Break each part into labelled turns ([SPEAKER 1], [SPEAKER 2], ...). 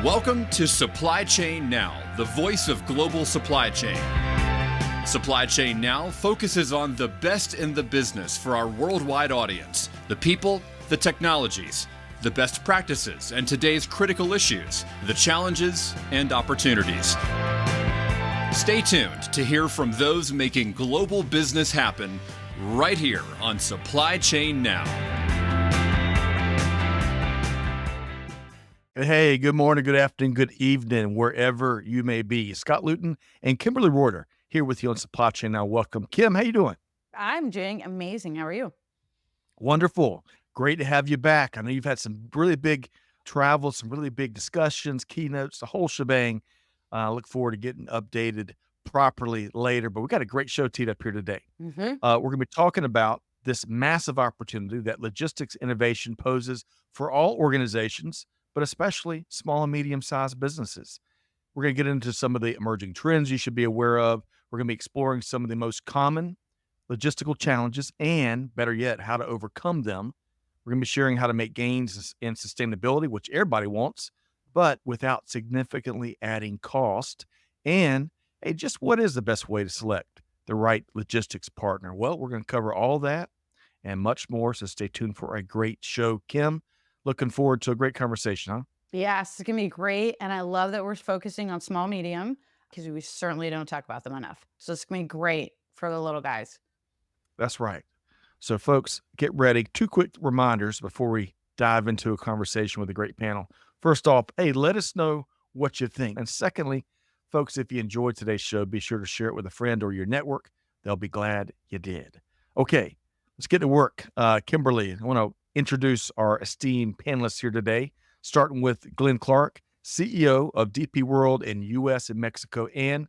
[SPEAKER 1] Welcome to Supply Chain Now, the voice of global supply chain. Supply Chain Now focuses on the best in the business for our worldwide audience, the people, the technologies, the best practices, and today's critical issues, the challenges and opportunities. Stay tuned to hear from those making global business happen right here on Supply Chain Now.
[SPEAKER 2] Hey, good morning, good afternoon, good evening, wherever you may be. Scott Luton and Kim Reuter here with you on Supply Chain Now. Welcome. Kim, how you doing?
[SPEAKER 3] I'm doing amazing. How are you?
[SPEAKER 2] Wonderful. Great to have you back. I know you've had some really big travel, some really big discussions, keynotes, the whole shebang. I look forward to getting updated properly later, but we got a great show teed up here today. We're going to be talking about this massive opportunity that logistics innovation poses for all organizations, but especially small and medium-sized businesses. We're going to get into some of the emerging trends you should be aware of. We're going to be exploring some of the most common logistical challenges and, better yet, how to overcome them. We're going to be sharing how to make gains in sustainability, which everybody wants, but without significantly adding cost. And, hey, just what is the best way to select the right logistics partner? Well, we're going to cover all that and much more, so stay tuned for a great show. Kim, looking forward to a great conversation, huh?
[SPEAKER 3] Yes, it's going to be great. And I love that we're focusing on small, medium, because we certainly don't talk about them enough. So it's going to be great for the little guys.
[SPEAKER 2] That's right. So, folks, get ready. Two quick reminders before we dive into a conversation with a great panel. First off, hey, let us know what you think. And secondly, folks, if you enjoyed today's show, be sure to share it with a friend or your network. They'll be glad you did. Okay, let's get to work. Kimberly, I want to introduce our esteemed panelists here today, starting with Glen Clark, CEO of DP World in U.S. and Mexico, and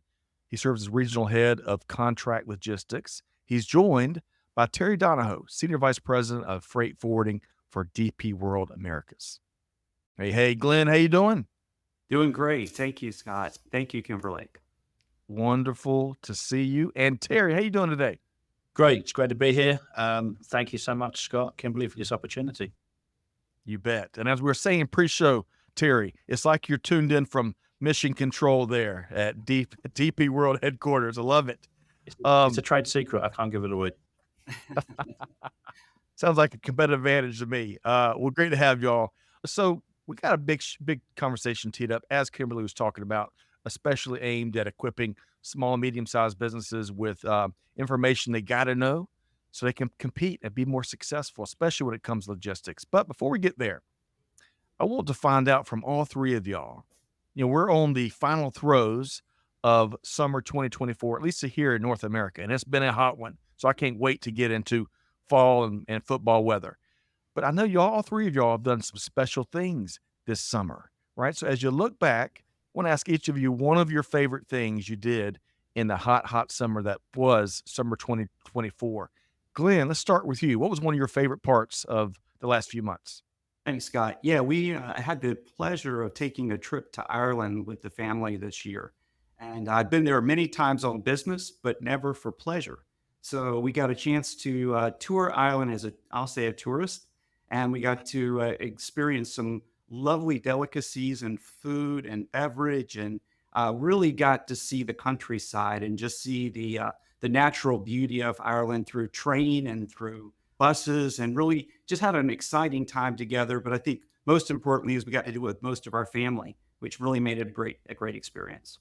[SPEAKER 2] he serves as regional head of contract logistics. He's joined by Terry Donohoe, Senior Vice President of Freight Forwarding for DP World Americas. Hey, Glen, how you doing?
[SPEAKER 4] Doing great. Thank you, Scott. Thank you, Kimberly.
[SPEAKER 2] Wonderful to see you. And Terry, how you doing today?
[SPEAKER 5] Great. It's great to be here. Thank you so much, Scott, Kimberly, for this opportunity.
[SPEAKER 2] You bet. And as we were saying pre-show, Terry, it's like you're tuned in from Mission Control there at DP World headquarters. I love it.
[SPEAKER 5] It's a trade secret. I can't give it away.
[SPEAKER 2] Sounds like a competitive advantage to me. Well, great to have y'all. So we got a big conversation teed up, as Kimberly was talking about, especially aimed at equipping small and medium-sized businesses with information they got to know so they can compete and be more successful, especially when it comes to logistics. But before we get there, I want to find out from all three of y'all. You know, we're on the final throes of summer 2024, at least here in North America, and it's been a hot one. So I can't wait to get into fall and football weather. But I know all three of y'all have done some special things this summer, right? So as you look back, I want to ask each of you one of your favorite things you did in the hot summer that was summer 2024. Glen, let's start with you. What was one of your favorite parts of the last few months?
[SPEAKER 4] Thanks, Scott. Yeah, we had the pleasure of taking a trip to Ireland with the family this year. And I've been there many times on business, but never for pleasure. So we got a chance to tour Ireland as I'll say a tourist. And we got to experience some lovely delicacies and food and beverage, and really got to see the countryside and just see the natural beauty of Ireland through train and through buses, and really just had an exciting time together. But I think most importantly is we got to do it with most of our family, which really made it a great experience.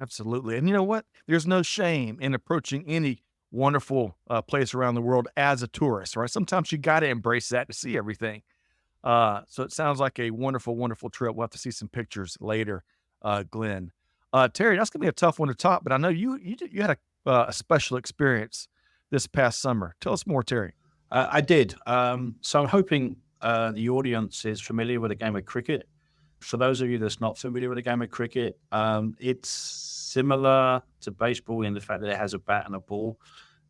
[SPEAKER 2] Absolutely. And you know what? There's no shame in approaching any wonderful place around the world as a tourist, right? Sometimes you got to embrace that to see everything. So it sounds like a wonderful, wonderful trip. We'll have to see some pictures later, Glen. Terry, that's going to be a tough one to top, but I know you had a special experience this past summer. Tell us more, Terry.
[SPEAKER 5] I did. So I'm hoping the audience is familiar with the game of cricket. For those of you that's not familiar with the game of cricket, it's similar to baseball in the fact that it has a bat and a ball,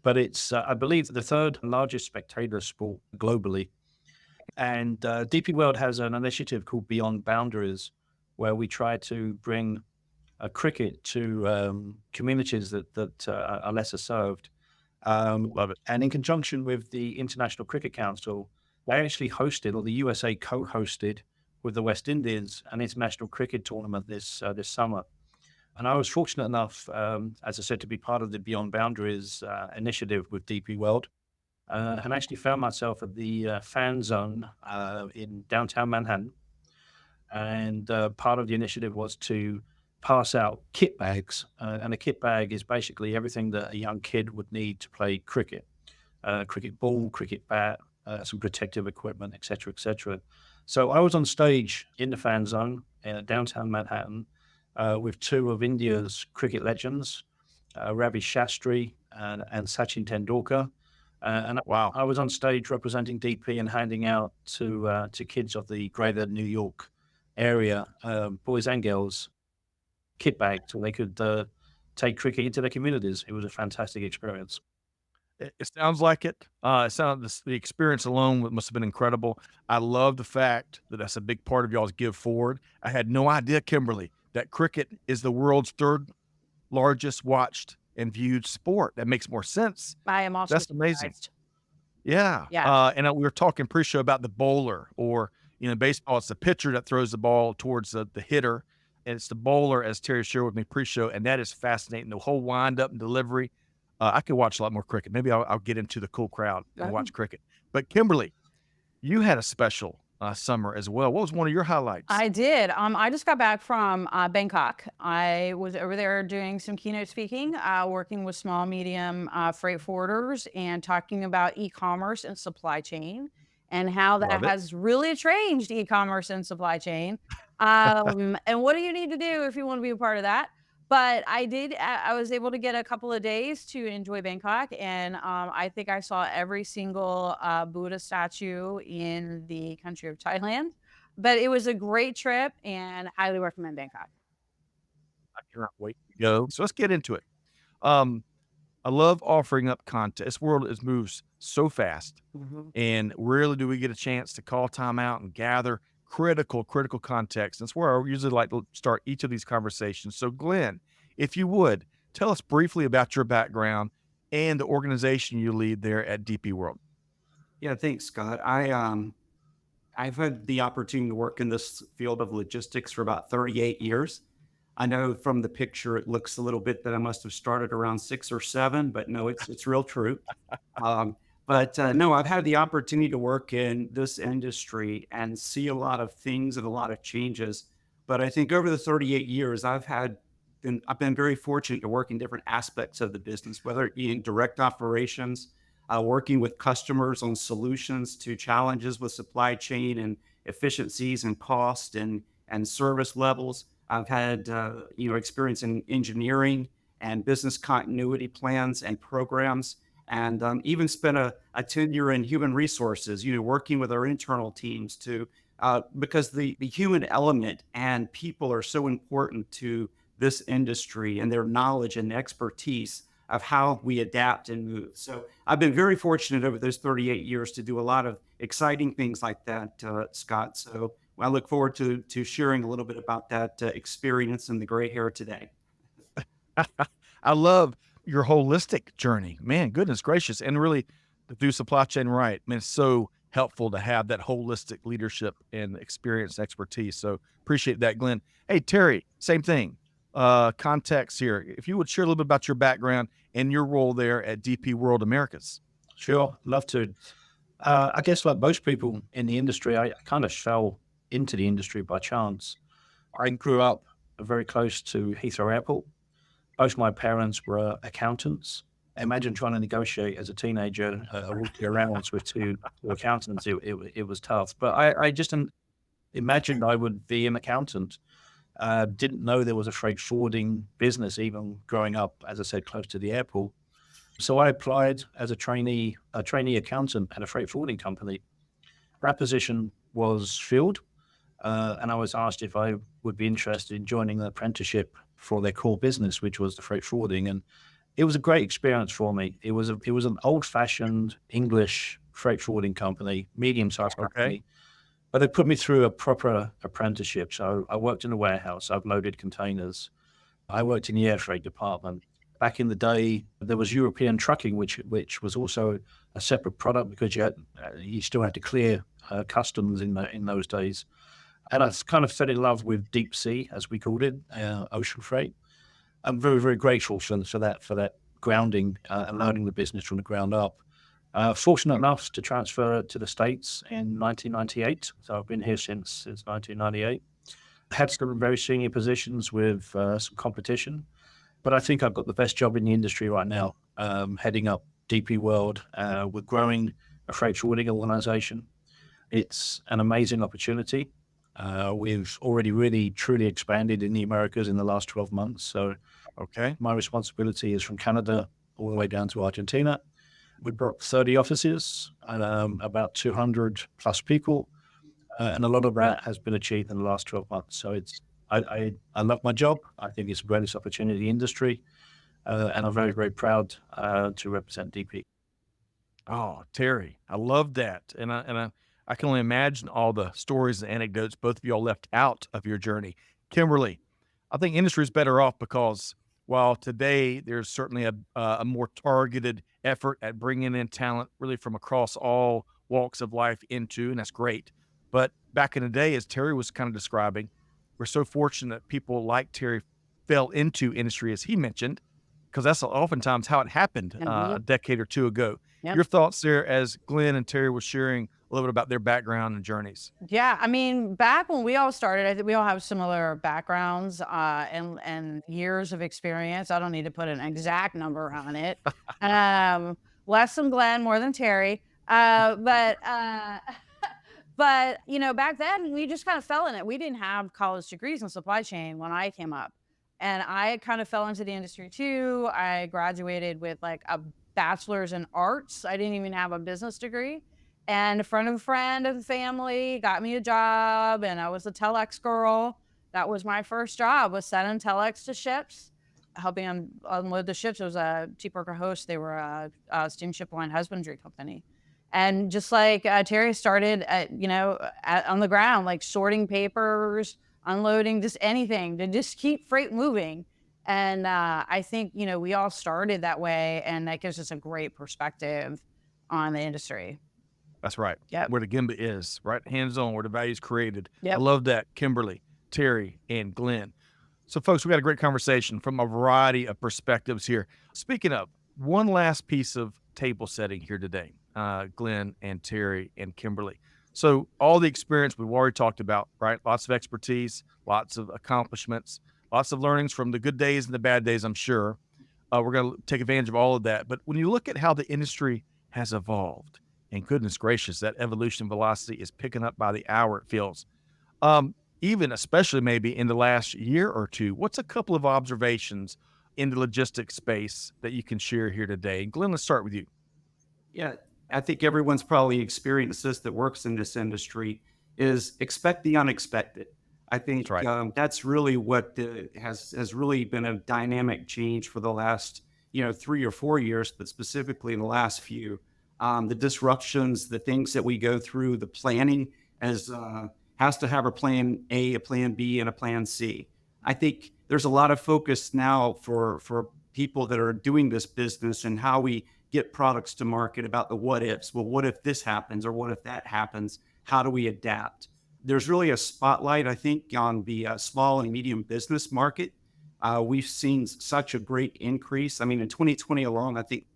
[SPEAKER 5] but it's, I believe, the third largest spectator sport globally. And DP World has an initiative called Beyond Boundaries, where we try to bring cricket to communities that are lesser served.
[SPEAKER 2] Love it.
[SPEAKER 5] And in conjunction with the International Cricket Council, they actually hosted, or the USA co-hosted, with the West Indies, an international cricket tournament this summer. And I was fortunate enough, as I said, to be part of the Beyond Boundaries initiative with DP World, and actually found myself at the fan zone in downtown Manhattan. And part of the initiative was to pass out kit bags. And a kit bag is basically everything that a young kid would need to play cricket. Cricket ball, cricket bat, some protective equipment, et cetera, et cetera. So I was on stage in the fan zone in downtown Manhattan with two of India's cricket legends, Ravi Shastri and Sachin Tendulkar. And
[SPEAKER 2] Wow.
[SPEAKER 5] I was on stage representing DP and handing out to kids of the greater New York area, boys and girls, kit bags so they could take cricket into their communities. It was a fantastic experience.
[SPEAKER 2] It sounds like it. The experience alone must have been incredible. I love the fact that that's a big part of y'all's give forward. I had no idea, Kimberly, that cricket is the world's third largest watched and viewed sport. That makes more sense.
[SPEAKER 3] I am also
[SPEAKER 2] That's amazing.
[SPEAKER 3] surprised.
[SPEAKER 2] Yeah.
[SPEAKER 3] Yeah.
[SPEAKER 2] And we were talking pre-show about the bowler, or, baseball, it's the pitcher that throws the ball towards the hitter. And it's the bowler, as Terry shared with me pre-show. And that is fascinating. The whole wind up and delivery. I could watch a lot more cricket. Maybe I'll get into the cool crowd and watch cricket. But Kimberly, you had a special summer as well. What was one of your highlights?
[SPEAKER 3] I did. I just got back from Bangkok. I was over there doing some keynote speaking, working with small, medium freight forwarders and talking about e-commerce and supply chain and how that
[SPEAKER 2] Love it.
[SPEAKER 3] has really changed e-commerce and supply chain. And what do you need to do if you want to be a part of that? But I was able to get a couple of days to enjoy Bangkok. And I think I saw every single Buddha statue in the country of Thailand. But it was a great trip and highly recommend Bangkok.
[SPEAKER 2] I cannot wait to go. So let's get into it. I love offering up content. This world moves so fast. And rarely do we get a chance to call time out and gather critical context. That's where I usually like to start each of these conversations. So Glen, if you would, tell us briefly about your background and the organization you lead there at DP World.
[SPEAKER 4] Yeah, thanks, Scott. I've had the opportunity to work in this field of logistics for about 38 years. I know from the picture it looks a little bit that I must have started around 6 or 7, but no, it's real true. But no, I've had the opportunity to work in this industry and see a lot of things and a lot of changes. But I think over the 38 years, I've been very fortunate to work in different aspects of the business, whether it be in direct operations, working with customers on solutions to challenges with supply chain and efficiencies and cost and service levels. I've had experience in engineering and business continuity plans and programs. And even spent a tenure in human resources, working with our internal teams because the human element and people are so important to this industry and their knowledge and expertise of how we adapt and move. So I've been very fortunate over those 38 years to do a lot of exciting things like that, Scott. So I look forward to sharing a little bit about that experience and the gray hair today.
[SPEAKER 2] I love your holistic journey, man, goodness gracious. And really to do supply chain right. I mean, it's so helpful to have that holistic leadership and experience and expertise. So appreciate that, Glen. Hey, Terry, same thing. Context here. If you would share a little bit about your background and your role there at DP World Americas.
[SPEAKER 5] Sure, love to. I guess like most people in the industry, I kind of fell into the industry by chance. I grew up very close to Heathrow Airport. Both my parents were accountants. Imagine trying to negotiate as a teenager a weekly allowance with two accountants. It was tough. But I just imagined I would be an accountant. Didn't know there was a freight forwarding business even growing up, as I said, close to the airport. So I applied as a trainee accountant at a freight forwarding company. That position was filled, and I was asked if I would be interested in joining an apprenticeship for their core business, which was the freight forwarding. And it was a great experience for me. It was an old-fashioned English freight forwarding company, medium-sized company, but they put me through a proper apprenticeship. So I worked in a warehouse. I've loaded containers. I worked in the air freight department. Back in the day, there was European trucking, which was also a separate product because you still had to clear customs in those days. And I kind of fell in love with deep sea, as we called it, ocean freight. I'm very, very grateful for that grounding and learning the business from the ground up. Fortunate enough to transfer to the States in 1998. So I've been here since 1998. Had some very senior positions with some competition, but I think I've got the best job in the industry right now, heading up DP World. We're growing a freight forwarding organization. It's an amazing opportunity. We've already really truly expanded in the Americas in the last 12 months. So
[SPEAKER 2] Okay.
[SPEAKER 5] my responsibility is from Canada all the way down to Argentina. We've got 30 offices and about 200 plus people. And a lot of that has been achieved in the last 12 months. So I love my job. I think it's the greatest opportunity in the industry. And I'm very, very proud to represent DP.
[SPEAKER 2] Oh, Terry, I love that. And I can only imagine all the stories and anecdotes both of y'all left out of your journey. Kimberly, I think industry is better off because while today there's certainly a more targeted effort at bringing in talent really from across all walks of life into, and that's great. But back in the day, as Terry was kind of describing, we're so fortunate people like Terry fell into industry, as he mentioned, because that's oftentimes how it happened a decade or two ago.
[SPEAKER 3] Yep.
[SPEAKER 2] Your thoughts there as Glen and Terry was sharing a little bit about their background and journeys.
[SPEAKER 3] Yeah, I mean, back when we all started, I think we all have similar backgrounds and years of experience. I don't need to put an exact number on it. Less than Glen, more than Terry. But you know, back then we just kind of fell in it. We didn't have college degrees in supply chain when I came up, and I kind of fell into the industry too. I graduated with like a bachelor's in arts. I didn't even have a business degree. And a friend of the family got me a job, and I was a telex girl. That was my first job, was sending telex to ships, helping them unload the ships. It was a Cheap Worker Host. They were a steamship line husbandry company. And just like Terry started on the ground, like sorting papers, unloading, just anything to just keep freight moving. And I think, you know, we all started that way, and that gives us a great perspective on the industry.
[SPEAKER 2] That's right.
[SPEAKER 3] Yep.
[SPEAKER 2] Where the Gimba is, right? Hands-on, where the value is created.
[SPEAKER 3] Yep.
[SPEAKER 2] I love that, Kimberly, Terry, and Glen. So, folks, we got a great conversation from a variety of perspectives here. Speaking of, one last piece of table setting here today, Glen and Terry and Kimberly. So all the experience we've already talked about, right? Lots of expertise, lots of accomplishments, lots of learnings from the good days and the bad days, I'm sure. We're going to take advantage of all of that. But when you look at how the industry has evolved, and goodness gracious, that evolution velocity is picking up by the hour, it feels. Even especially maybe in the last year or two, what's a couple of observations in the logistics space that you can share here today? Glen, let's start with you.
[SPEAKER 4] Yeah, I think everyone's probably experienced this that works in this industry is expect the unexpected. I think
[SPEAKER 2] That's right.
[SPEAKER 4] that's really what has really been a dynamic change for the last 3 or 4 years, but specifically in the last few. The disruptions, the things that we go through, the planning has to have a plan A, a plan B, and a plan C. I think there's a lot of focus now for people that are doing this business and how we get products to market about the what ifs. Well, what if this happens or what if that happens? How do we adapt? There's really a spotlight, I think, on the small and medium business market. We've seen such a great increase. I mean, in 2020 alone, I think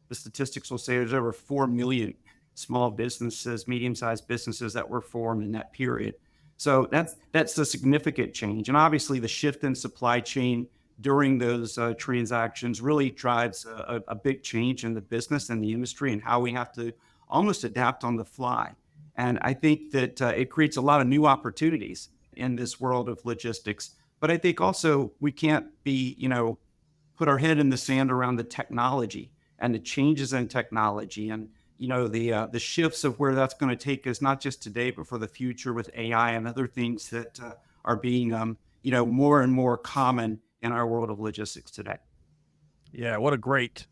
[SPEAKER 4] the statistics will say there's over 4 million small businesses, medium-sized businesses that were formed in that period. So that's a significant change. And obviously the shift in supply chain during those transactions really drives a big change in the business and the industry and how we have to almost adapt on the fly. And I think that it creates a lot of new opportunities in this world of logistics. But I think also we can't put our head in the sand around the technology and the changes in technology and the shifts of where that's going to take us, not just today, but for the future with AI and other things that are being, more and more common in our world of logistics today.
[SPEAKER 2] Yeah, what a great,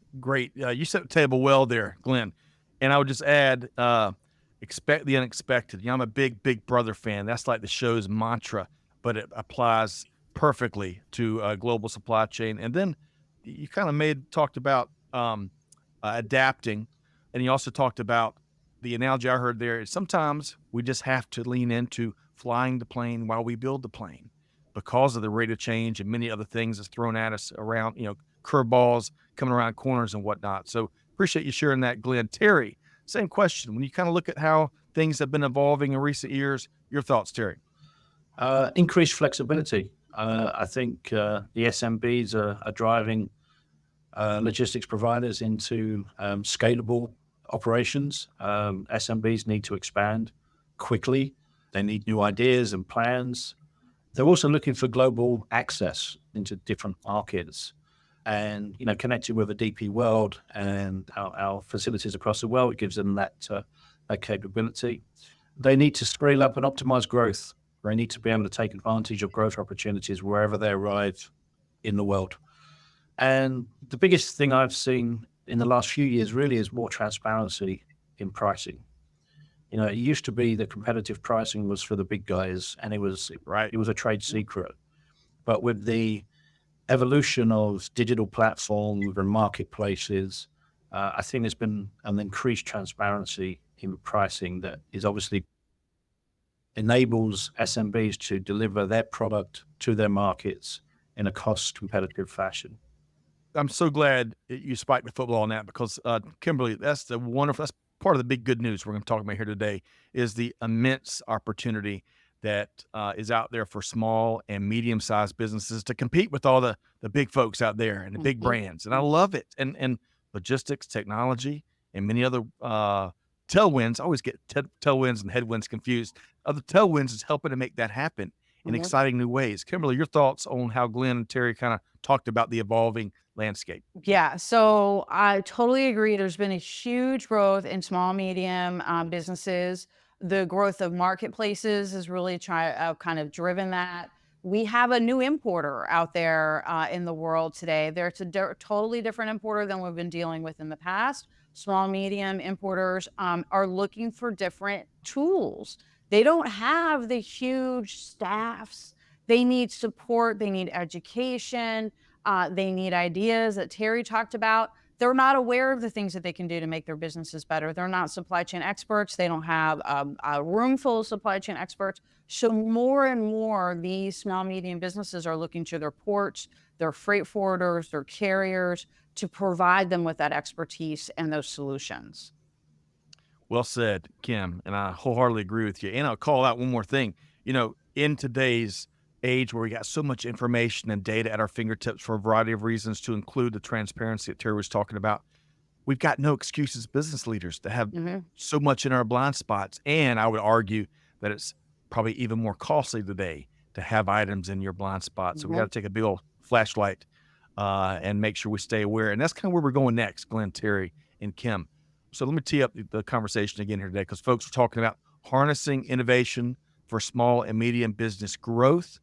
[SPEAKER 2] you set the table well there, Glen. And I would just add, expect the unexpected. I'm a big Brother fan. That's like the show's mantra, but it applies perfectly to global supply chain. And then you kind of talked about adapting, and you also talked about the analogy I heard there is sometimes we just have to lean into flying the plane while we build the plane because of the rate of change and many other things that's thrown at us around, curveballs coming around corners and whatnot. So appreciate you sharing that, Glen. Terry, same question. When you kind of look at how things have been evolving in recent years, your thoughts, Terry?
[SPEAKER 5] Increased flexibility. I think the SMBs are driving logistics providers into scalable operations. SMBs need to expand quickly. They need new ideas and plans. They're also looking for global access into different markets and, connecting with a DP world and our facilities across the world. It gives them that capability. They need to scale up and optimize growth. They need to be able to take advantage of growth opportunities wherever they arrive in the world. And the biggest thing I've seen in the last few years really is more transparency in pricing. It used to be that competitive pricing was for the big guys, and it was a trade secret. But with the evolution of digital platforms and marketplaces, I think there's been an increased transparency in pricing that is obviously enables SMBs to deliver their product to their markets in a cost-competitive fashion.
[SPEAKER 2] I'm so glad you spiked the football on that because, Kimberly, that's part of the big good news we're going to talk about here today is the immense opportunity that is out there for small and medium-sized businesses to compete with all the big folks out there and the big brands. And I love it. And logistics, technology, and many other tailwinds. I always get tailwinds and headwinds confused. Other tailwinds is helping to make that happen in exciting new ways. Kimberly, your thoughts on how Glen and Terry kind of talked about the evolving landscape?
[SPEAKER 3] Yeah, so I totally agree. There's been a huge growth in small, medium businesses. The growth of marketplaces has really kind of driven that. We have a new importer out there in the world today. There's a totally different importer than we've been dealing with in the past. Small, medium importers are looking for different tools. They don't have the huge staffs. They need support. They need education. They need ideas that Terry talked about. They're not aware of the things that they can do to make their businesses better. They're not supply chain experts. They don't have a room full of supply chain experts. So more and more, these small, medium businesses are looking to their ports, their freight forwarders, their carriers to provide them with that expertise and those solutions.
[SPEAKER 2] Well said, Kim, and I wholeheartedly agree with you. And I'll call out one more thing. In today's age where we got so much information and data at our fingertips for a variety of reasons, to include the transparency that Terry was talking about, we've got no excuses as business leaders to have so much in our blind spots. And I would argue that it's probably even more costly today to have items in your blind spot. So we got to take a big old flashlight and make sure we stay aware. And that's kind of where we're going next, Glen, Terry, and Kim. So let me tee up the conversation again here today, because folks are talking about harnessing innovation for small and medium business growth,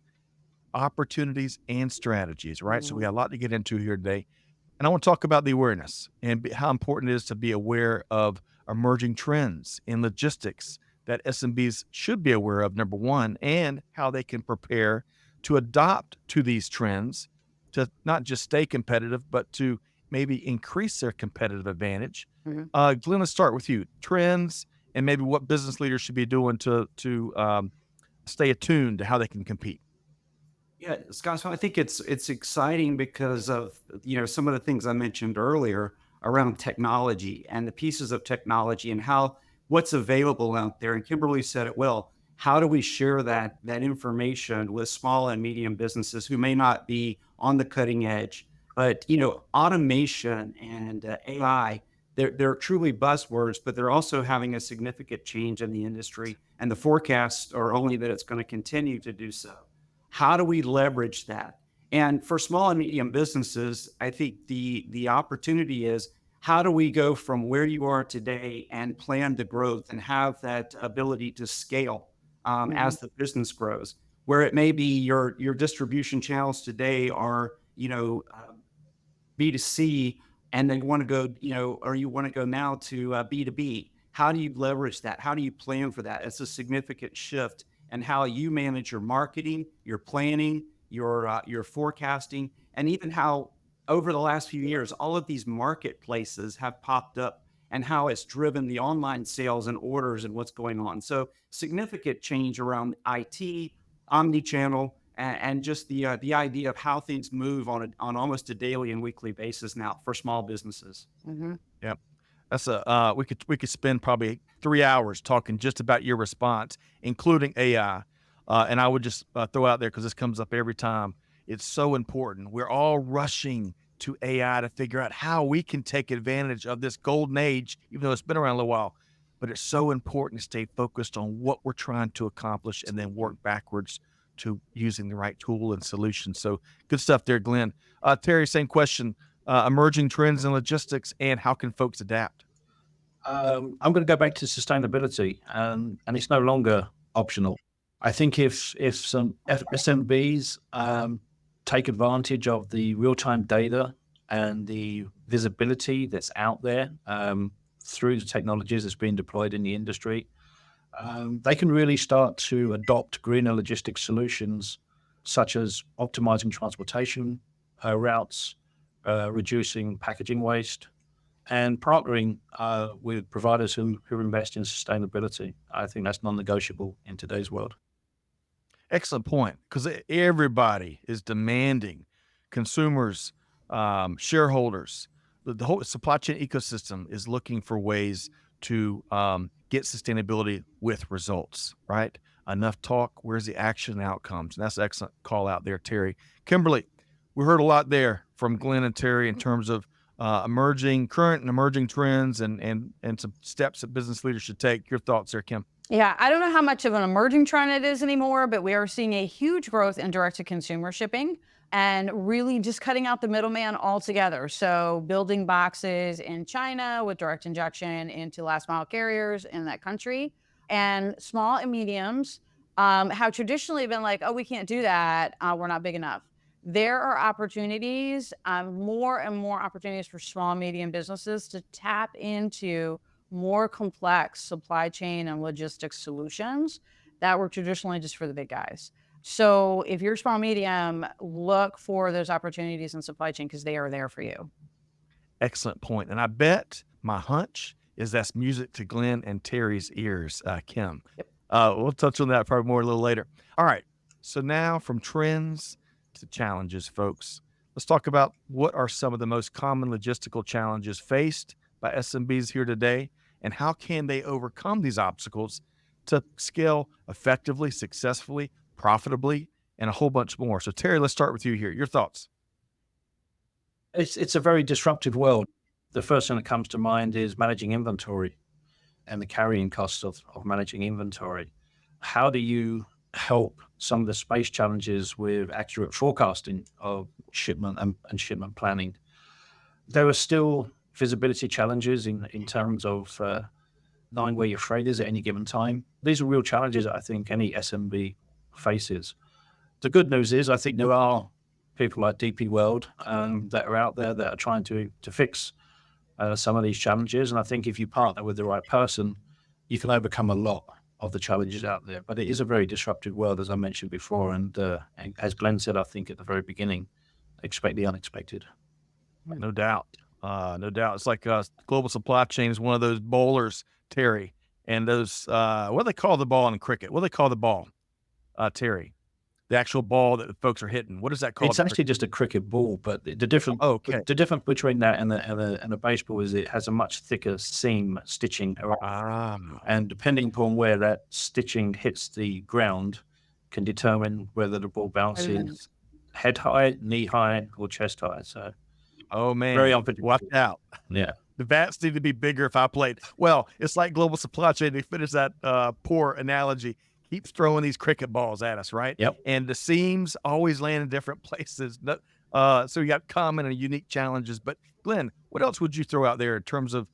[SPEAKER 2] opportunities, and strategies, right? So we got a lot to get into here today. And I want to talk about the awareness and how important it is to be aware of emerging trends in logistics that SMBs should be aware of, number one, and how they can prepare to adopt to these trends to not just stay competitive, but to maybe increase their competitive advantage. Glen, let's start with you. Trends and maybe what business leaders should be doing to stay attuned to how they can compete.
[SPEAKER 4] Yeah, Scott, so I think it's exciting because of, some of the things I mentioned earlier around technology and the pieces of technology and what's available out there. And Kimberly said it well. How do we share that information with small and medium businesses who may not be on the cutting edge? But, automation and AI, they're truly buzzwords, but they're also having a significant change in the industry. And the forecasts are only that it's going to continue to do so. How do we leverage that? And for small and medium businesses, I think the opportunity is, how do we go from where you are today and plan the growth and have that ability to scale as the business grows? Where it may be your distribution channels today are, B2C, and then want to go, or you want to go now to B2B. How do you leverage that? How do you plan for that? It's a significant shift in how you manage your marketing, your planning, your forecasting, and even how over the last few years, all of these marketplaces have popped up and how it's driven the online sales and orders and what's going on. So significant change around IT, omni-channel, and just the idea of how things move on almost a daily and weekly basis now for small businesses.
[SPEAKER 3] Mm-hmm.
[SPEAKER 2] Yeah. That's we could spend probably 3 hours talking just about your response, including AI. And I would just throw out there, because this comes up every time. It's so important. We're all rushing to AI to figure out how we can take advantage of this golden age, even though it's been around a little while. But it's so important to stay focused on what we're trying to accomplish and then work backwards to using the right tool and solution. So good stuff there, Glen. Terry, same question. Emerging trends in logistics and how can folks adapt?
[SPEAKER 5] I'm going to go back to sustainability, and it's no longer optional. I think if some SMBs take advantage of the real-time data and the visibility that's out there through the technologies that's being deployed in the industry, they can really start to adopt greener logistics solutions, such as optimizing transportation routes, reducing packaging waste, and partnering with providers who invest in sustainability. I think that's non-negotiable in today's world.
[SPEAKER 2] Excellent point, because everybody is demanding, consumers, shareholders, the whole supply chain ecosystem is looking for ways to get sustainability with results, right? Enough talk, where's the action and outcomes? And that's an excellent call out there, Terry. Kimberly, we heard a lot there from Glen and Terry in terms of current and emerging trends and some steps that business leaders should take. Your thoughts there, Kim?
[SPEAKER 3] Yeah, I don't know how much of an emerging trend it is anymore, but we are seeing a huge growth in direct-to-consumer shipping and really just cutting out the middleman altogether. So building boxes in China with direct injection into last-mile carriers in that country, and small and mediums have traditionally been like, oh, we can't do that. We're not big enough. There are opportunities, more and more opportunities for small and medium businesses to tap into more complex supply chain and logistics solutions that were traditionally just for the big guys. So if you're small medium, look for those opportunities in supply chain, because they are there for you.
[SPEAKER 2] Excellent point. And I bet my hunch is that's music to Glen and Terry's ears, Kim.
[SPEAKER 3] Yep.
[SPEAKER 2] We'll touch on that probably more a little later. All right. So now from trends to challenges, folks, let's talk about what are some of the most common logistical challenges faced by SMBs here today, and how can they overcome these obstacles to scale effectively, successfully, profitably, and a whole bunch more. So Terry, let's start with you here. Your thoughts.
[SPEAKER 5] It's a very disruptive world. The first thing that comes to mind is managing inventory and the carrying costs of managing inventory. How do you help some of the space challenges with accurate forecasting of shipment and shipment planning? There are still visibility challenges in terms of knowing where your freight is at any given time. These are real challenges that I think any SMB faces. The good news is I think there are people like DP World that are out there that are trying to fix some of these challenges. And I think if you partner with the right person, you can overcome a lot of the challenges out there. But it is a very disruptive world, as I mentioned before. And as Glen said, I think at the very beginning, expect the unexpected.
[SPEAKER 2] No doubt. No doubt. It's like global supply chain is one of those bowlers, Terry, and those, what do they call the ball in cricket? What do they call the ball, Terry? The actual ball that the folks are hitting. What is that called?
[SPEAKER 5] It's actually just a cricket ball, but the difference between that and a baseball is it has a much thicker seam stitching around. And depending upon where that stitching hits the ground can determine whether the ball bounces head high, knee high, or chest high. So,
[SPEAKER 2] oh man,
[SPEAKER 5] very unpredictable.
[SPEAKER 2] Watch out.
[SPEAKER 5] Yeah.
[SPEAKER 2] The bats need to be bigger if I played. Well, it's like global supply chain. They finish that poor analogy. Keeps throwing these cricket balls at us, right?
[SPEAKER 5] Yep.
[SPEAKER 2] And the seams always land in different places. So you got common and unique challenges. But Glen, what else would you throw out there in terms of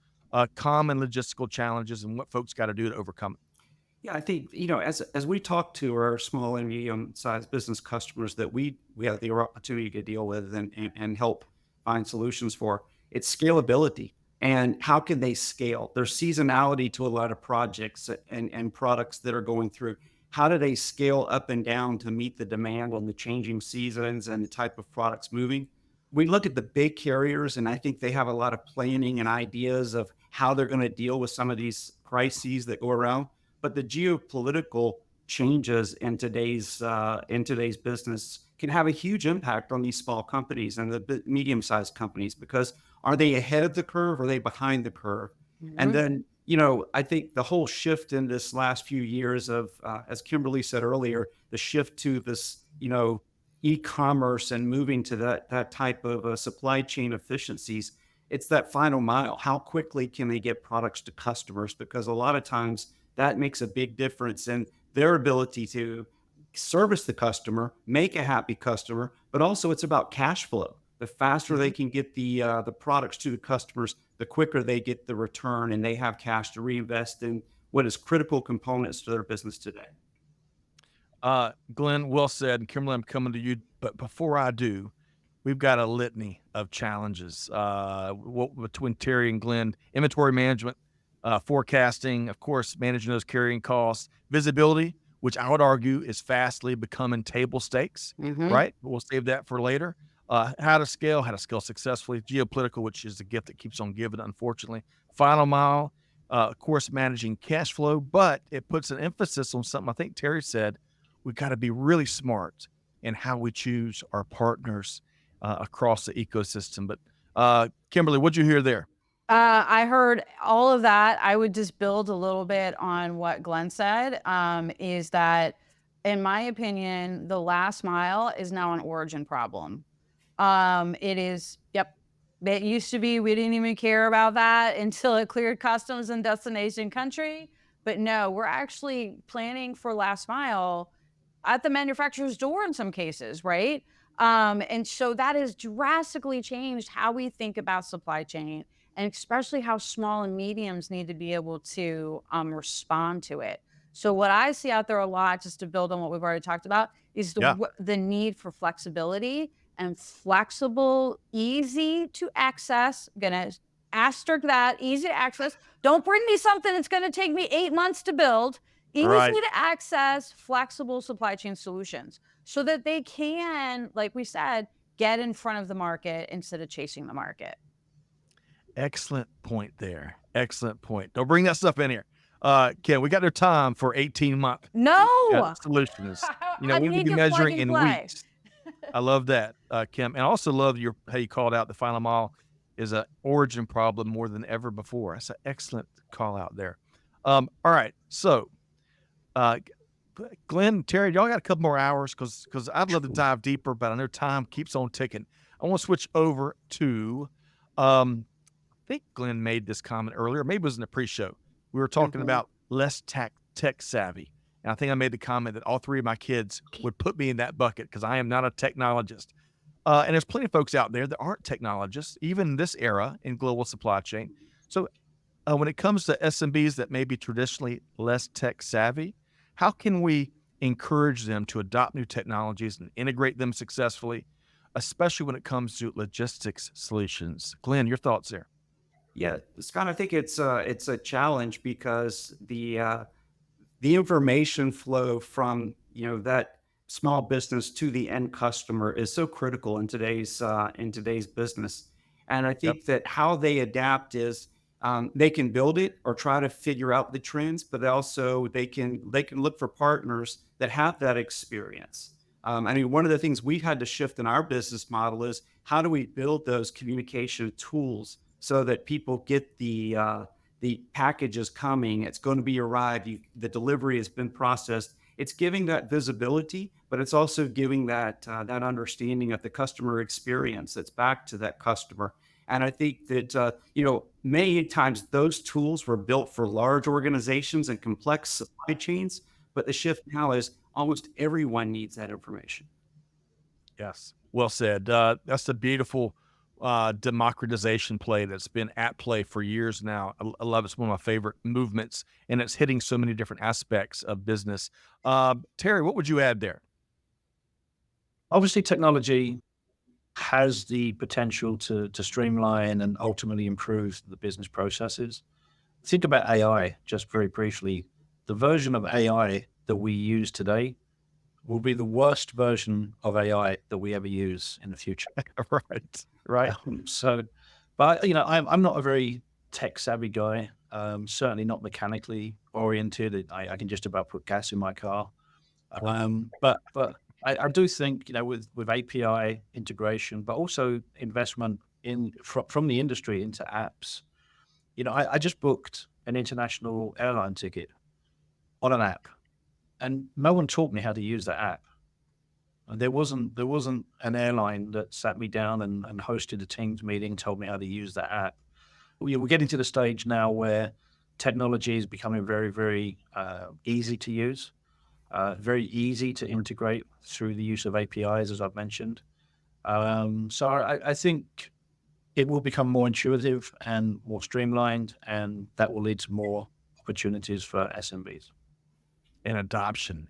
[SPEAKER 2] common logistical challenges and what folks got to do to overcome it?
[SPEAKER 4] Yeah, I think, as we talk to our small and medium-sized business customers that we have the opportunity to deal with and help find solutions for, it's scalability. And how can they scale? There's seasonality to a lot of projects and products that are going through. How do they scale up and down to meet the demand on the changing seasons and the type of products moving? we look at the big carriers, and I think they have a lot of planning and ideas of how they're going to deal with some of these crises that go around. But the geopolitical changes in today's business can have a huge impact on these small companies and the medium-sized companies, because are they ahead of the curve or are they behind the curve? And
[SPEAKER 3] Mhm.
[SPEAKER 4] then, I think the whole shift in this last few years of, as Kimberly said earlier, the shift to this, e-commerce and moving to that type of supply chain efficiencies. It's that final mile. How quickly can they get products to customers? Because a lot of times that makes a big difference in their ability to service the customer, make a happy customer, but also it's about cash flow. The faster they
[SPEAKER 2] Mhm.
[SPEAKER 4] can get the products to the customers, the quicker they get the return, and they have cash to reinvest in what is critical components to their business today.
[SPEAKER 2] Glenn, well said. And Kimberly, I'm coming to you. But before I do, we've got a litany of challenges between Terry and Glenn: inventory management, forecasting, of course, managing those carrying costs, visibility, which I would argue is fastly becoming table stakes,
[SPEAKER 3] Mhm.
[SPEAKER 2] right? But we'll save that for later. How to scale successfully, geopolitical, which is the gift that keeps on giving, unfortunately. Final mile, of course, managing cash flow, but it puts an emphasis on something I think Terry said. We got to be really smart in how we choose our partners across the ecosystem. But Kimberly, what'd you hear there?
[SPEAKER 3] I heard all of that. I would just build a little bit on what Glenn said, is that, in my opinion, the last mile is now an origin problem. It is, yep. It used to be we didn't even care about that until it cleared customs and destination country. But no, we're actually planning for last mile at the manufacturer's door in some cases, right? And so that has drastically changed how we think about supply chain, and especially how small and mediums need to be able to respond to it. So what I see out there a lot, just to build on what we've already talked about, is
[SPEAKER 2] Yeah.
[SPEAKER 3] the need for flexibility, and flexible, easy to access. I'm gonna asterisk that, easy to access. Don't bring me something that's gonna take me 8 months to build. Easy
[SPEAKER 2] Right.
[SPEAKER 3] to access, flexible supply chain solutions so that they can, like we said, get in front of the market instead of chasing the market.
[SPEAKER 2] Excellent point there. Excellent point. Don't bring that stuff in here. Ken, we got no time for 18-month
[SPEAKER 3] No,
[SPEAKER 2] solutions.
[SPEAKER 3] I
[SPEAKER 2] We need to
[SPEAKER 3] make
[SPEAKER 2] be
[SPEAKER 3] it plug
[SPEAKER 2] measuring
[SPEAKER 3] and
[SPEAKER 2] in
[SPEAKER 3] play.
[SPEAKER 2] weeks. I love that, Kim. And I also love how you called out the final mile is an origin problem more than ever before. That's an excellent call out there. All right. So, uh, Glenn, Terry, y'all got a couple more hours because I'd love to dive deeper, but I know time keeps on ticking. I want to switch over to, I think Glenn made this comment earlier. Maybe it was in the pre-show. We were talking
[SPEAKER 3] Mhm.
[SPEAKER 2] about less tech savvy. And I think I made the comment that all three of my kids would put me in that bucket because I am not a technologist. And there's plenty of folks out there that aren't technologists, even in this era in global supply chain. So when it comes to SMBs that may be traditionally less tech savvy, how can we encourage them to adopt new technologies and integrate them successfully, especially when it comes to logistics solutions? Glenn, your thoughts there?
[SPEAKER 4] Yeah, Scott, I think it's a challenge because the information flow from that small business to the end customer is so critical in today's business. And I
[SPEAKER 2] Yep.
[SPEAKER 4] think that how they adapt is, they can build it or try to figure out the trends, but also they can look for partners that have that experience. I mean, one of the things we've had to shift in our business model is how do we build those communication tools so that people get the package is coming, it's going to be arrived, the delivery has been processed. It's giving that visibility, but it's also giving that understanding of the customer experience that's back to that customer. And I think that many times those tools were built for large organizations and complex supply chains, but the shift now is almost everyone needs that information.
[SPEAKER 2] Yes. Well said. That's a beautiful democratization play that's been at play for years now. I love it. It's one of my favorite movements, and it's hitting so many different aspects of business. Terry, what would you add there?
[SPEAKER 5] Obviously, technology has the potential to streamline and ultimately improve the business processes. Think about AI just very briefly. The version of AI that we use today will be the worst version of AI that we ever use in the future.
[SPEAKER 2] Right. Right.
[SPEAKER 5] But I'm not a very tech savvy guy. Certainly not mechanically oriented. I can just about put gas in my car. But I do think, with API integration, but also investment from the industry into apps. I just booked an international airline ticket on an app, and no one taught me how to use that app. And there wasn't an airline that sat me down and hosted a Teams meeting, told me how to use that app. We're getting to the stage now where technology is becoming very, very easy to use, very easy to integrate through the use of APIs, as I've mentioned. So I think it will become more intuitive and more streamlined, and that will lead to more opportunities for SMBs.
[SPEAKER 2] And adoption.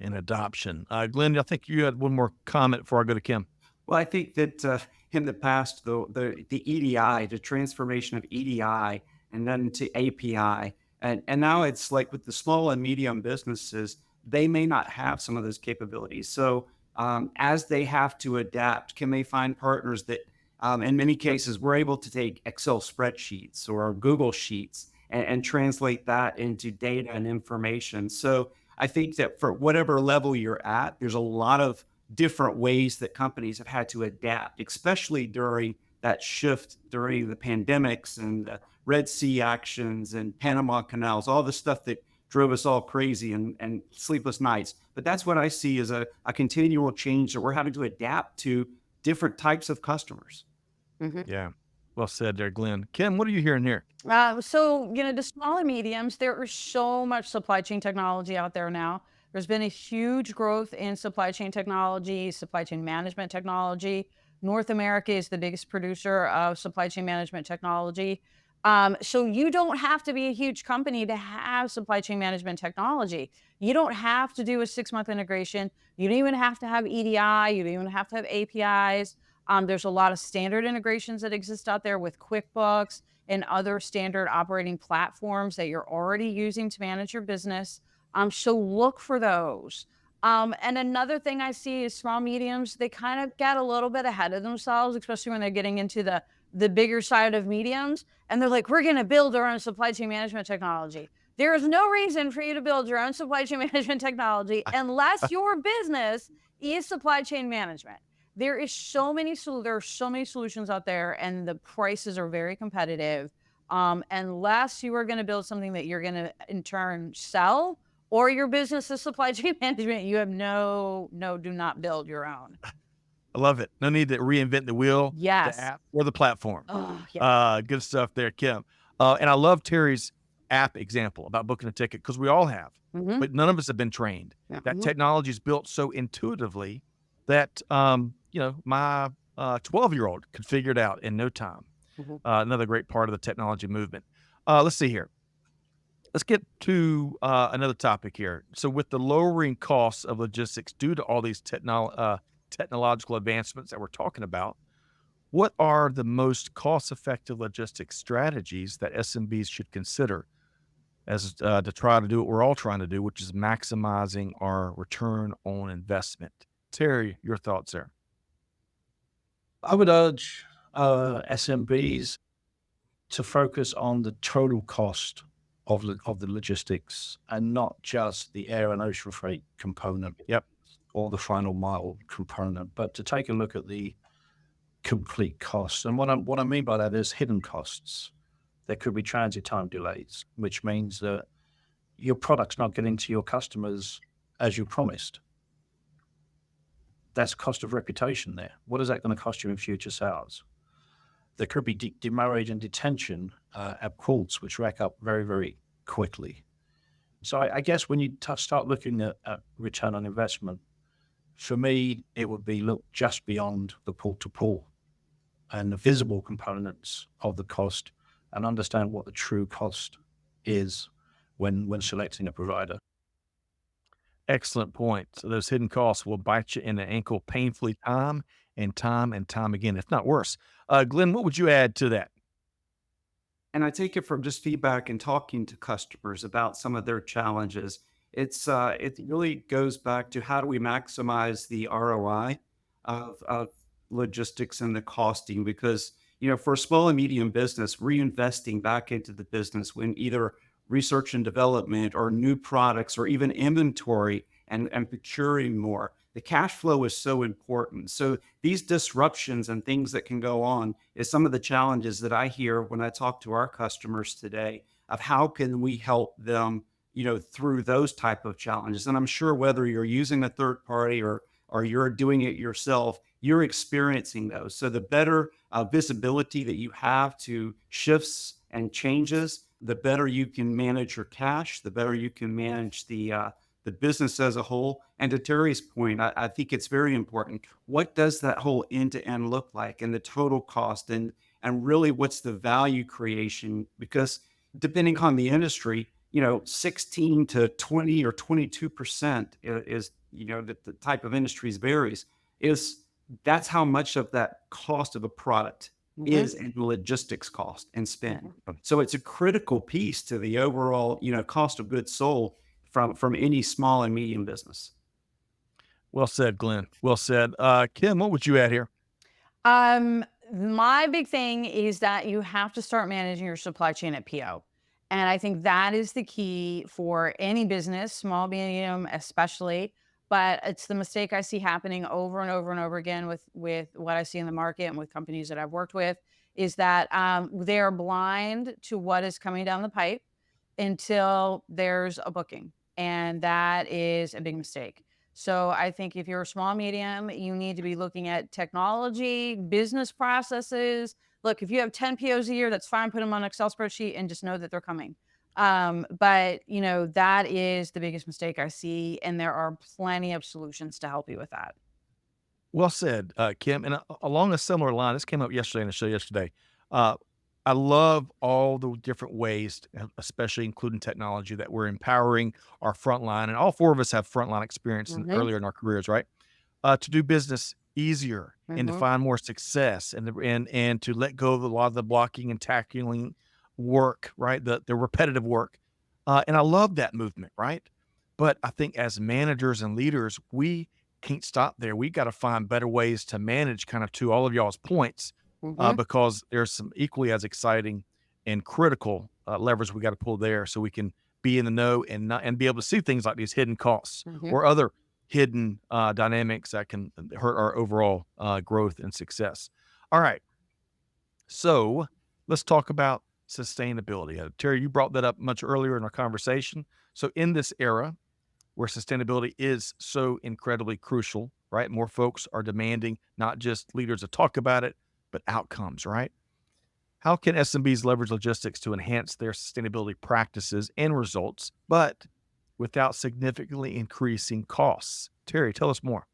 [SPEAKER 2] Glenn, I think you had one more comment before I go to Kim.
[SPEAKER 4] Well, I think that in the past, the EDI, the transformation of EDI and then to API, and now it's like with the small and medium businesses, they may not have some of those capabilities. So as they have to adapt, can they find partners that, in many cases, we're able to take Excel spreadsheets or Google Sheets and translate that into data and information. So I think that for whatever level you're at, there's a lot of different ways that companies have had to adapt, especially during that shift during the pandemics and the Red Sea actions and Panama canals, all the stuff that drove us all crazy and sleepless nights. But that's what I see as a continual change that we're having to adapt to different types of customers.
[SPEAKER 2] Yeah. Well said there, Glenn. Kim, what are you hearing here?
[SPEAKER 3] So, the small and mediums, there is so much supply chain technology out there now. There's been a huge growth in supply chain technology, supply chain management technology. North America is the biggest producer of supply chain management technology. So you don't have to be a huge company to have supply chain management technology. You don't have to do a 6-month integration. You don't even have to have EDI. You don't even have to have APIs. There's a lot of standard integrations that exist out there with QuickBooks and other standard operating platforms that you're already using to manage your business. So look for those. And another thing I see is small mediums, they kind of get a little bit ahead of themselves, especially when they're getting into the bigger side of mediums. And they're like, we're going to build our own supply chain management technology. There is no reason for you to build your own supply chain management technology unless your business is supply chain management. There are so many solutions out there, and the prices are very competitive. Unless you are going to build something that you're going to in turn sell, or your business is supply chain management, you have do not build your own.
[SPEAKER 2] I love it. No need to reinvent the wheel,
[SPEAKER 3] Yes.
[SPEAKER 2] the app, or the platform.
[SPEAKER 3] Oh, yeah.
[SPEAKER 2] Good stuff there, Kim. And I love Terry's app example about booking a ticket, because we all have, but none of us have been trained.
[SPEAKER 3] Yeah.
[SPEAKER 2] That technology is built so intuitively that, my 12-year-old could figure it out in no time. Another great part of the technology movement. Let's see here. Let's get to another topic here. So with the lowering costs of logistics due to all these technological advancements that we're talking about, what are the most cost-effective logistics strategies that SMBs should consider as to try to do what we're all trying to do, which is maximizing our return on investment? Terry, your thoughts there?
[SPEAKER 5] I would urge SMBs to focus on the total cost of the logistics and not just the air and ocean freight component.
[SPEAKER 2] Yep.
[SPEAKER 5] Or the final mile component, but to take a look at the complete costs. And what I mean by that is hidden costs. There could be transit time delays, which means that your product's not getting to your customers as you promised. That's cost of reputation there. What is that going to cost you in future sales? There could be demurrage and detention at ports, which rack up very, very quickly. So I guess when you start looking at return on investment, for me, it would be look just beyond the port-to-port and the visible components of the cost and understand what the true cost is when selecting a provider.
[SPEAKER 2] Excellent point. So those hidden costs will bite you in the ankle painfully time and time again, if not worse. Glenn, what would you add to that?
[SPEAKER 4] And I take it from just feedback and talking to customers about some of their challenges It really goes back to how do we maximize the ROI of logistics and the costing, because for a small and medium business, reinvesting back into the business when either research and development or new products or even inventory and procuring more, the cash flow is so important. So these disruptions and things that can go on is some of the challenges that I hear when I talk to our customers today of how can we help them through those type of challenges. And I'm sure whether you're using a third party or you're doing it yourself, you're experiencing those. So the better visibility that you have to shifts and changes, the better you can manage your cash, the better you can manage the business as a whole. And to Terry's point, I think it's very important. What does that whole end to end look like, and the total cost, and really what's the value creation? Because depending on the industry, 16 to 20 or 22% is, the type of industries varies, is that's how much of that cost of a product is in logistics cost and spend. So it's a critical piece to the overall, cost of goods sold from any small and medium business.
[SPEAKER 2] Well said, Glenn. Well said. Kim, what would you add here?
[SPEAKER 3] My big thing is that you have to start managing your supply chain at PO. And I think that is the key for any business, small, medium, especially. But it's the mistake I see happening over and over and over again with what I see in the market and with companies that I've worked with, is that they're blind to what is coming down the pipe until there's a booking. And that is a big mistake. So I think if you're a small, medium, you need to be looking at technology, business processes. Look, if you have 10 POs a year, that's fine. Put them on an Excel spreadsheet and just know that they're coming. But that is the biggest mistake I see. And there are plenty of solutions to help you with that.
[SPEAKER 2] Well said, Kim. And along a similar line, this came up yesterday in the show yesterday. I love all the different ways, especially including technology, that we're empowering our frontline. And all four of us have frontline experience earlier in our careers, right? To do business easier and to find more success and to let go of a lot of the blocking and tackling work, right? The repetitive work. And I love that movement, right? But I think as managers and leaders, we can't stop there. We got to find better ways to manage, kind of to all of y'all's points, because there's some equally as exciting and critical levers we got to pull there, so we can be in the know and be able to see things like these hidden costs or other hidden dynamics that can hurt our overall growth and success. All right. So let's talk about sustainability. Terry, you brought that up much earlier in our conversation. So in this era where sustainability is so incredibly crucial, right? More folks are demanding not just leaders to talk about it, but outcomes, right? How can SMBs leverage logistics to enhance their sustainability practices and results, but without significantly increasing costs? Terry, tell us more.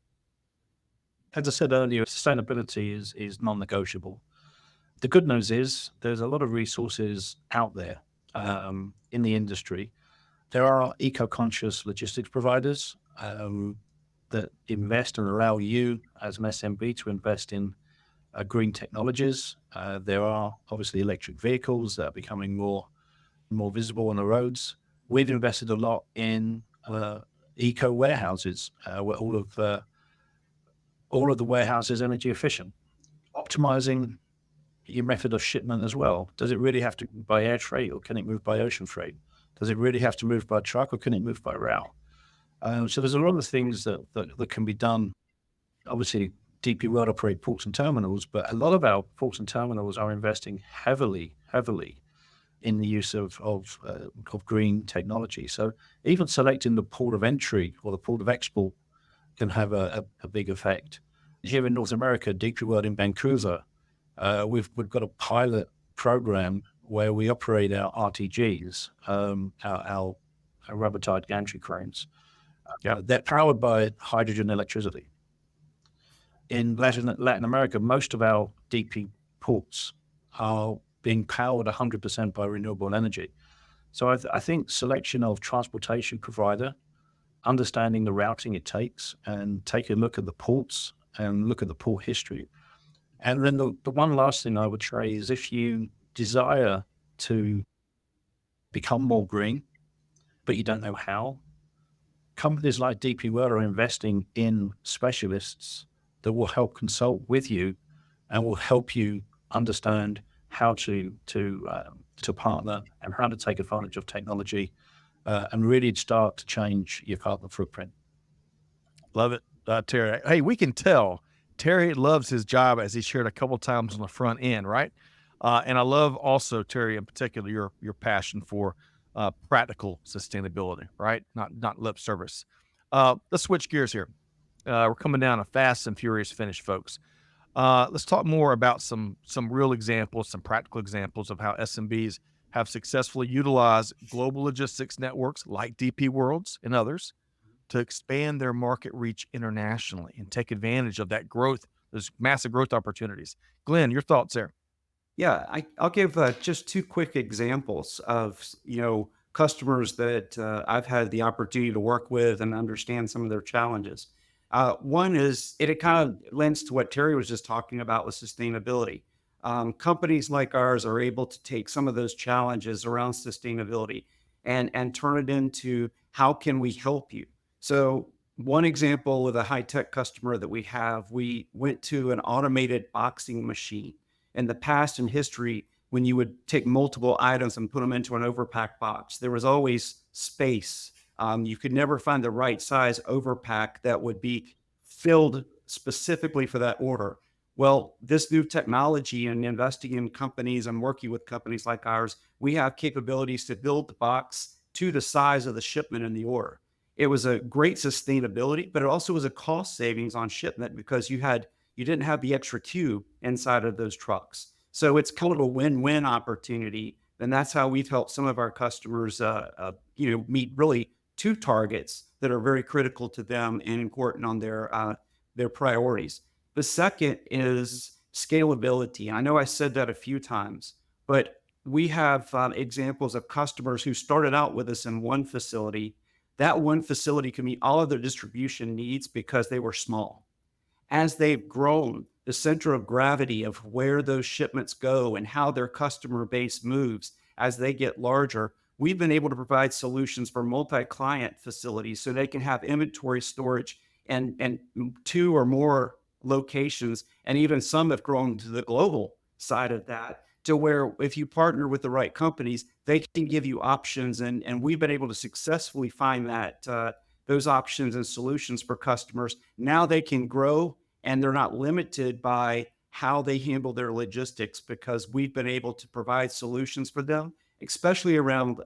[SPEAKER 5] As I said earlier, sustainability is non-negotiable. The good news is there's a lot of resources out there in the industry. There are eco-conscious logistics providers that invest and allow you as an SMB to invest in green technologies. There are obviously electric vehicles that are becoming more visible on the roads. We've invested a lot in eco warehouses, where all of the warehouses are energy efficient. Optimizing your method of shipment as well. Does it really have to move by air freight, or can it move by ocean freight? Does it really have to move by truck, or can it move by rail? So there's a lot of things that can be done. Obviously, DP World operate ports and terminals, but a lot of our ports and terminals are investing heavily in the use of green technology. So even selecting the port of entry or the port of export can have a big effect. Here in North America, DP World in Vancouver, we've got a pilot program where we operate our RTGs, our rubber-tired gantry cranes. They're powered by hydrogen electricity. In Latin America, most of our DP ports are being powered 100% by renewable energy. So I think selection of transportation provider, understanding the routing it takes, and taking a look at the ports and look at the port history. And then the one last thing I would say is, if you desire to become more green, but you don't know how, companies like DP World are investing in specialists that will help consult with you and will help you understand how to partner and how to take advantage of technology and really start to change your carbon footprint.
[SPEAKER 2] Love it, Terry. Hey, we can tell Terry loves his job, as he shared a couple times on the front end, right? And I love also, Terry, in particular, your passion for practical sustainability, right? Not lip service. Let's switch gears here. We're coming down a fast and furious finish, folks. Let's talk more about some real examples, some practical examples of how SMBs have successfully utilized global logistics networks like DP Worlds and others to expand their market reach internationally and take advantage of that growth, those massive growth opportunities. Glenn, your thoughts there?
[SPEAKER 4] Yeah, I'll give just two quick examples of, customers that I've had the opportunity to work with and understand some of their challenges. One is, it kind of lends to what Terry was just talking about with sustainability. Companies like ours are able to take some of those challenges around sustainability and turn it into, how can we help you? So one example with a high-tech customer that we went to an automated boxing machine. In the past, in history, when you would take multiple items and put them into an overpack box, there was always space. You could never find the right size overpack that would be filled specifically for that order. Well, this new technology and investing in companies and working with companies like ours, we have capabilities to build the box to the size of the shipment in the order. It was a great sustainability, but it also was a cost savings on shipment because you didn't have the extra cube inside of those trucks. So it's kind of a win-win opportunity. And that's how we've helped some of our customers, meet really two targets that are very critical to them and important on their priorities. The second is scalability. I know I said that a few times, but we have examples of customers who started out with us in one facility. That one facility can meet all of their distribution needs because they were small. As they've grown, the center of gravity of where those shipments go and how their customer base moves as they get larger, we've been able to provide solutions for multi-client facilities so they can have inventory storage and two or more locations. And even some have grown to the global side of that, to where if you partner with the right companies, they can give you options. And we've been able to successfully find that those options and solutions for customers. Now they can grow and they're not limited by how they handle their logistics because we've been able to provide solutions for them, especially around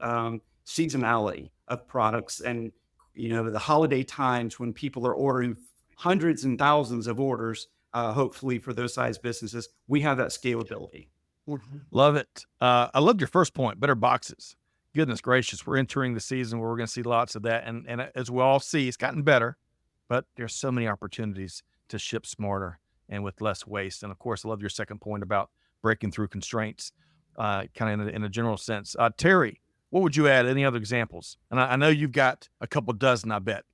[SPEAKER 4] seasonality of products and, the holiday times when people are ordering hundreds and thousands of orders, hopefully for those size businesses, we have that scalability.
[SPEAKER 2] Love it. I loved your first point, better boxes. Goodness gracious, we're entering the season where we're going to see lots of that. And as we all see, it's gotten better, but there's so many opportunities to ship smarter and with less waste. And of course, I love your second point about breaking through constraints, kind of in a general sense. Terry, what would you add? Any other examples? And I know you've got a couple dozen, I bet.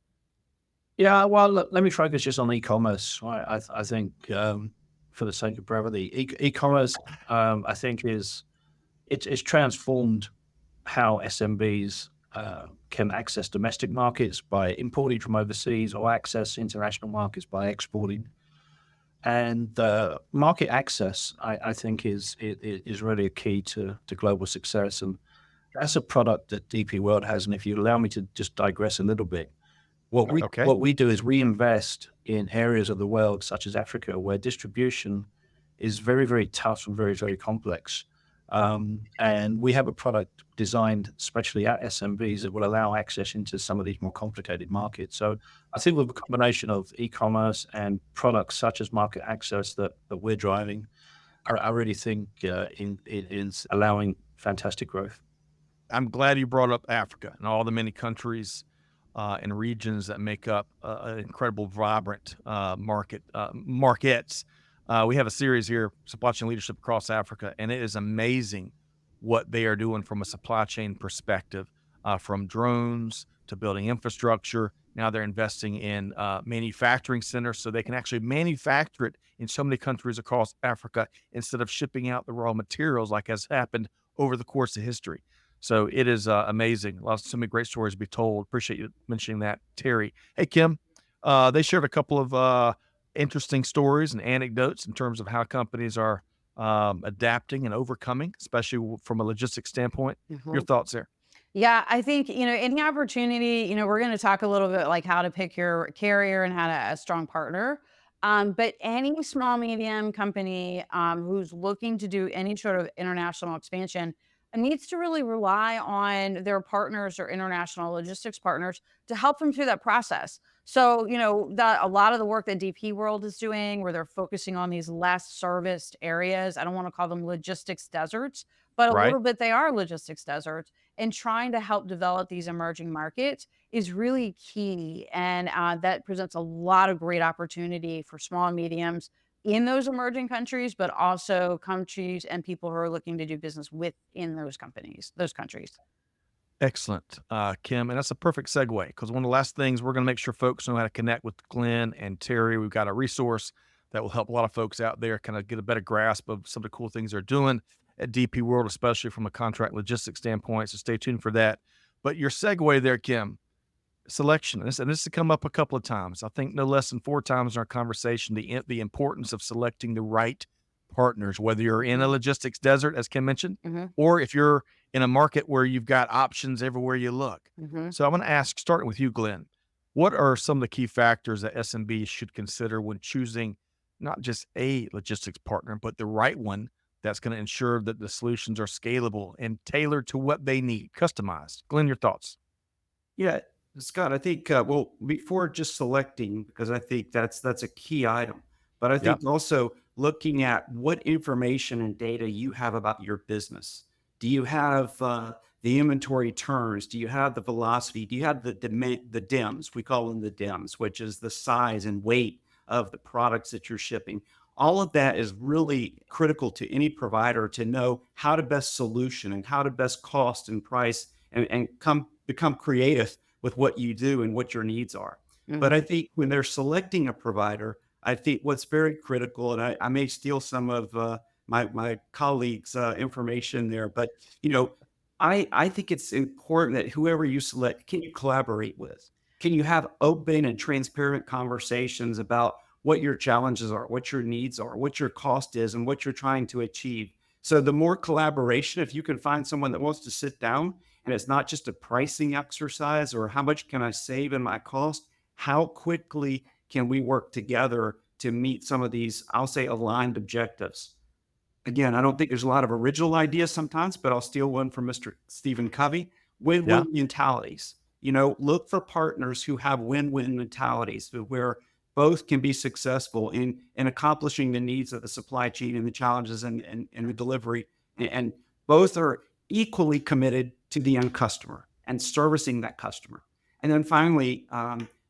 [SPEAKER 5] Yeah, well, let me focus just on e-commerce. I think for the sake of brevity, e-commerce, I think it's transformed how SMBs can access domestic markets by importing from overseas or access international markets by exporting. And market access, I think, is really a key to global success. And that's a product that DP World has. And if you allow me to just digress a little bit, what we do is we invest in areas of the world, such as Africa, where distribution is very, very tough and very, very complex. And we have a product designed especially at SMBs that will allow access into some of these more complicated markets. So I think with a combination of e-commerce and products such as market access that we're driving, I really think it's allowing fantastic growth.
[SPEAKER 2] I'm glad you brought up Africa and all the many countries and regions that make up an incredible, vibrant markets. We have a series here, Supply Chain Leadership Across Africa, and it is amazing what they are doing from a supply chain perspective, from drones to building infrastructure. Now they're investing in manufacturing centers so they can actually manufacture it in so many countries across Africa instead of shipping out the raw materials like has happened over the course of history. So it is amazing. So many great stories to be told. Appreciate you mentioning that, Terry. Hey, Kim, they shared a couple of interesting stories and anecdotes in terms of how companies are adapting and overcoming, especially from a logistics standpoint. Your thoughts there?
[SPEAKER 3] Yeah, I think, any opportunity, we're going to talk a little bit like how to pick your carrier and how to a strong partner. But any small, medium company who's looking to do any sort of international expansion needs to really rely on their partners or international logistics partners to help them through that process. So, that a lot of the work that DP World is doing, where they're focusing on these less serviced areas, I don't want to call them logistics deserts, but a
[SPEAKER 2] Right.
[SPEAKER 3] little bit they are logistics deserts, and trying to help develop these emerging markets is really key. And that presents a lot of great opportunity for small and mediums in those emerging countries, but also countries and people who are looking to do business within those companies, those countries.
[SPEAKER 2] Excellent, Kim. And that's a perfect segue because one of the last things we're going to make sure folks know how to connect with Glen and Terry. We've got a resource that will help a lot of folks out there kind of get a better grasp of some of the cool things they're doing at DP World, especially from a contract logistics standpoint. So stay tuned for that. But your segue there, Kim, selection. And this has come up a couple of times. I think no less than 4 times in our conversation, the importance of selecting the right partners, whether you're in a logistics desert, as Kim mentioned,
[SPEAKER 3] Hmm.
[SPEAKER 2] or if you're in a market where you've got options everywhere you look.
[SPEAKER 3] Hmm.
[SPEAKER 2] So I'm going to ask, starting with you, Glen, what are some of the key factors that SMBs should consider when choosing not just a logistics partner, but the right one that's going to ensure that the solutions are scalable and tailored to what they need, customized? Glen, your thoughts?
[SPEAKER 4] Yeah, Scott, I think, well, before just selecting, because I think that's a key item, but I
[SPEAKER 2] Yeah.
[SPEAKER 4] think also looking at what information and data you have about your business. Do you have the inventory turns? Do you have the velocity? Do you have the DIMS? We call them the DIMS, which is the size and weight of the products that you're shipping. All of that is really critical to any provider to know how to best solution and how to best cost and price and become creative with what you do and what your needs are. But
[SPEAKER 3] Hmm.
[SPEAKER 4] I think when they're selecting a provider, I think what's very critical, and I may steal some of my colleagues' information there, but you know, I think it's important that whoever you select, can you collaborate with? Can you have open and transparent conversations about what your challenges are, what your needs are, what your cost is, and what you're trying to achieve? So the more collaboration, if you can find someone that wants to sit down and it's not just a pricing exercise or how much can I save in my cost, how quickly can we work together to meet some of these, I'll say, aligned objectives? Again, I don't think there's a lot of original ideas sometimes, but I'll steal one from Mr. Stephen Covey.
[SPEAKER 2] Yeah.
[SPEAKER 4] Win-win mentalities. Look for partners who have win-win mentalities where both can be successful in accomplishing the needs of the supply chain and the challenges and the delivery. And both are equally committed to the end customer and servicing that customer. And then finally,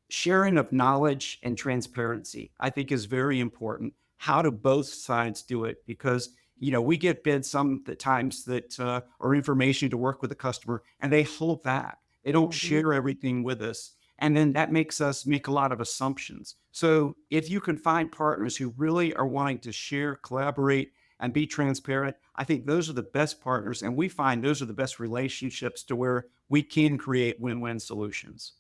[SPEAKER 4] sharing of knowledge and transparency, I think is very important. How do both sides do it? Because we get bids some the times that or information to work with the customer, and they hold back. They don't
[SPEAKER 3] Hmm.
[SPEAKER 4] share everything with us, and then that makes us make a lot of assumptions. So if you can find partners who really are wanting to share, collaborate, and be transparent, I think those are the best partners, and we find those are the best relationships to where we can create win-win solutions.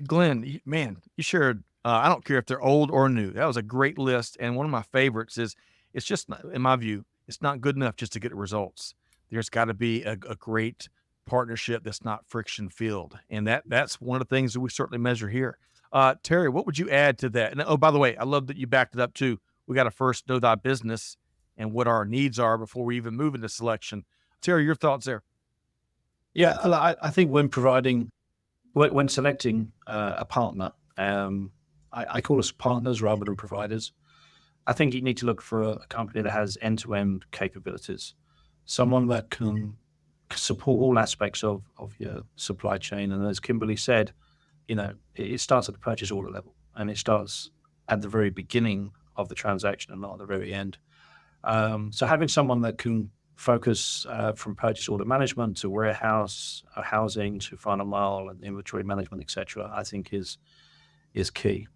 [SPEAKER 2] Glenn, man, you shared. I don't care if they're old or new. That was a great list, and one of my favorites is it's just not, in my view, it's not good enough just to get results. There's got to be a great partnership that's not friction filled, and that's one of the things that we certainly measure here. Terry, what would you add to that? And oh, by the way, I love that you backed it up too. We got to first know thy business and what our needs are before we even move into selection. Terry, your thoughts there?
[SPEAKER 5] Yeah, I think when selecting a partner, I call us partners rather than providers. I think you need to look for a company that has end-to-end capabilities, someone that can support all aspects of your supply chain. And as Kimberly said, it starts at the purchase order level, and it starts at the very beginning of the transaction and not at the very end. So having someone that can focus from purchase order management to warehouse, housing to final mile and inventory management, etc., I think is key.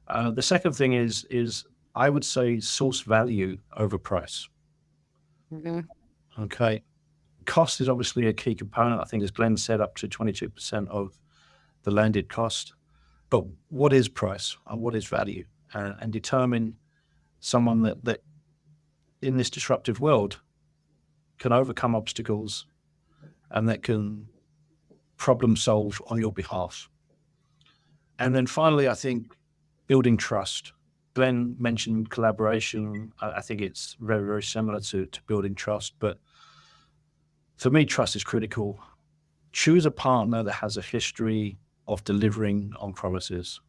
[SPEAKER 5] The second thing is I would say source value over price.
[SPEAKER 3] Hmm.
[SPEAKER 5] Okay, cost is obviously a key component. I think, as Glenn said, up to 22% of the landed cost. But what is price and what is value? And determine someone that in this disruptive world can overcome obstacles and that can problem solve on your behalf. And then finally, I think building trust. Glenn mentioned collaboration. I think it's very, very similar to building trust. But for me, trust is critical. Choose a partner that has a history of delivering on promises.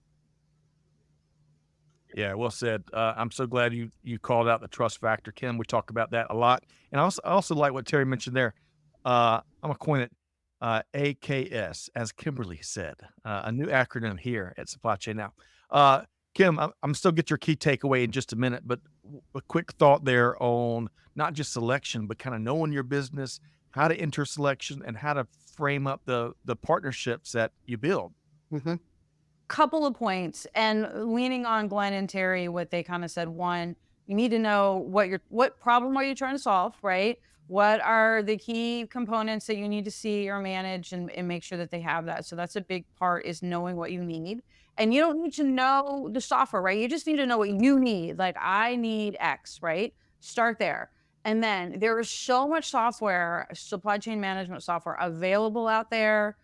[SPEAKER 2] Yeah, well said. I'm so glad you called out the trust factor, Kim. We talk about that a lot. And I also like what Terry mentioned there. I'm going to coin it AKS, as Kimberly said, a new acronym here at Supply Chain Now. Kim, I'm still get your key takeaway in just a minute, but a quick thought there on not just selection, but kind of knowing your business, how to enter selection, and how to frame up the partnerships that you build.
[SPEAKER 3] Mm-hmm. Couple of points, and leaning on Glen and Terry, what they kind of said. One, you need to know what problem are you trying to solve, right? What are the key components that you need to see or manage, and make sure that they have that. So that's a big part, is knowing what you need. And you don't need to know the software, right? You just need to know what you need. Like, I need X, right? Start there. And then there is so much software, supply chain management software available out there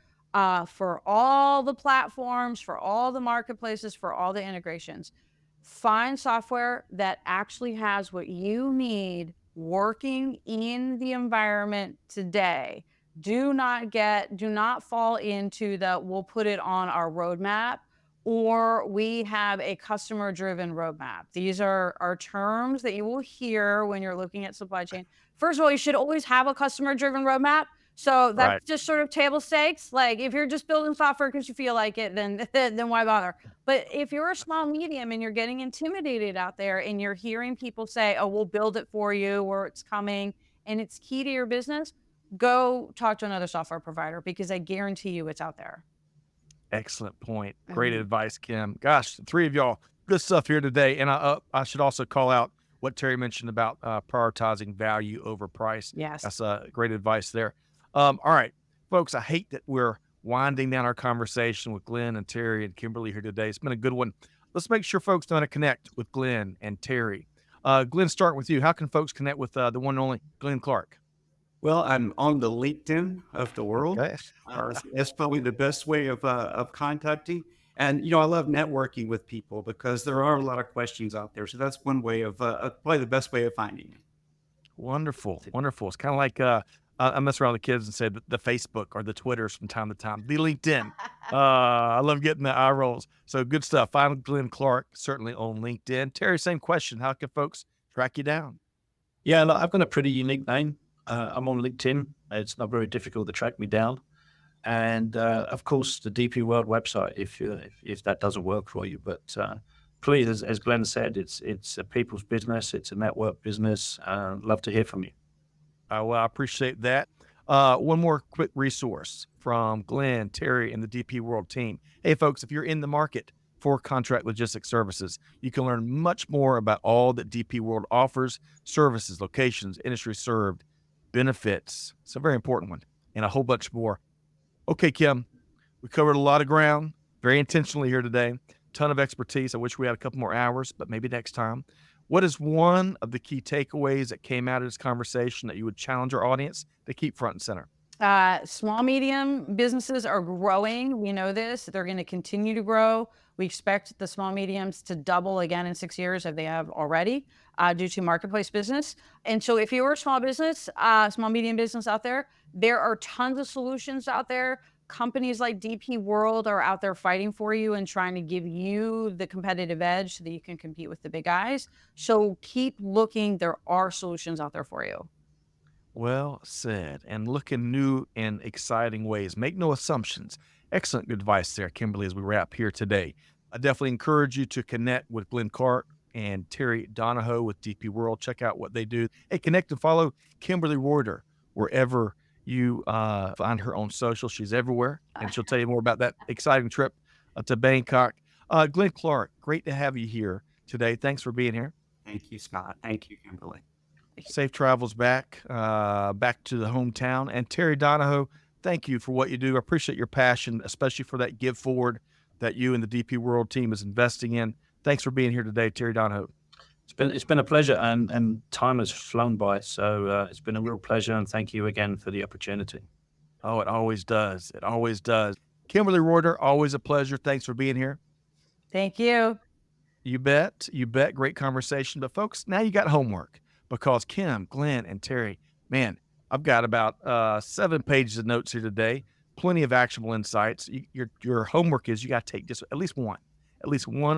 [SPEAKER 3] for all the platforms, for all the marketplaces, for all the integrations. Find software that actually has what you need working in the environment today. Do not fall into the, we'll put it on our roadmap, or we have a customer-driven roadmap. These are terms that you will hear when you're looking at supply chain. First of all, you should always have a customer-driven roadmap. So that's right. Just sort of table stakes. Like, if you're just building software because you feel like it, then why bother? But if you're a small medium and you're getting intimidated out there and you're hearing people say, oh, we'll build it for you, or it's coming, and it's key to your business, go talk to another software provider, because I guarantee you it's out there.
[SPEAKER 2] Excellent point. Great advice, Kim. Gosh, the three of y'all, good stuff here today. And I should also call out what Terry mentioned about prioritizing value over price.
[SPEAKER 3] Yes.
[SPEAKER 2] That's great advice there. All right, folks, I hate that we're winding down our conversation with Glen and Terry and Kimberly here today. It's been a good one. Let's make sure folks know how to connect with Glen and Terry. Glen, start with you. How can folks connect with the one and only Glen Clark?
[SPEAKER 4] Well, I'm on the LinkedIn of the world.
[SPEAKER 2] Okay.
[SPEAKER 4] That's probably the best way of contacting. And, I love networking with people, because there are a lot of questions out there. So that's one way of probably the best way of finding it.
[SPEAKER 2] Wonderful. Wonderful. It's kind of like I mess around with the kids and say the Facebook or the Twitters from time to time. The LinkedIn. I love getting the eye rolls. So good stuff. Find Glen Clark, certainly on LinkedIn. Terry, same question. How can folks track you down?
[SPEAKER 5] Yeah, look, I've got a pretty unique name. I'm on LinkedIn. It's not very difficult to track me down. And of course, the DP World website, if that doesn't work for you. But please, as Glen said, it's a people's business. It's a network business. Love to hear from you.
[SPEAKER 2] Well, I appreciate that. One more quick resource from Glen, Terry, and the DP World team. Hey, folks, if you're in the market for contract logistics services, you can learn much more about all that DP World offers: services, locations, industry served, benefits. It's a very important one, and a whole bunch more. Okay, Kim, we covered a lot of ground very intentionally here today. Ton of expertise. I wish we had a couple more hours, but maybe next time. What is one of the key takeaways that came out of this conversation that you would challenge our audience to keep front and center?
[SPEAKER 3] Small, medium businesses are growing. We know this. They're going to continue to grow. We expect the small, mediums to double again in 6 years, if they have already, due to marketplace business. And so if you're a small business, small, medium business out there are tons of solutions out there. Companies like DP World are out there fighting for you and trying to give you the competitive edge so that you can compete with the big guys. So keep looking. There are solutions out there for you.
[SPEAKER 2] Well said. And look in new and exciting ways. Make no assumptions. Excellent advice there, Kimberly, as we wrap here today. I definitely encourage you to connect with Glen Clark and Terry Donohoe with DP World. Check out what they do. Hey, connect and follow Kimberly Reuter wherever you find her on social. She's everywhere, and she'll tell you more about that exciting trip to Bangkok. Glen Clark, great to have you here today. Thanks for being here.
[SPEAKER 4] Thank you, Scott. Thank you, Kimberly.
[SPEAKER 2] Safe travels back to the hometown. And Terry Donohoe, thank you for what you do. I appreciate your passion, especially for that give forward that you and the DP World team is investing in. Thanks for being here today, Terry Donohoe.
[SPEAKER 5] It's been a pleasure, and time has flown by. So it's been a real pleasure, and thank you again for the opportunity.
[SPEAKER 2] Oh, it always does. It always does. Kimberly Reuter, always a pleasure. Thanks for being here.
[SPEAKER 3] Thank you.
[SPEAKER 2] You bet. You bet. Great conversation. But folks, now you got homework because Kim, Glen, and Terry, man, I've got about 7 pages of notes here today. Plenty of actionable insights. Your homework is you got to take just at least one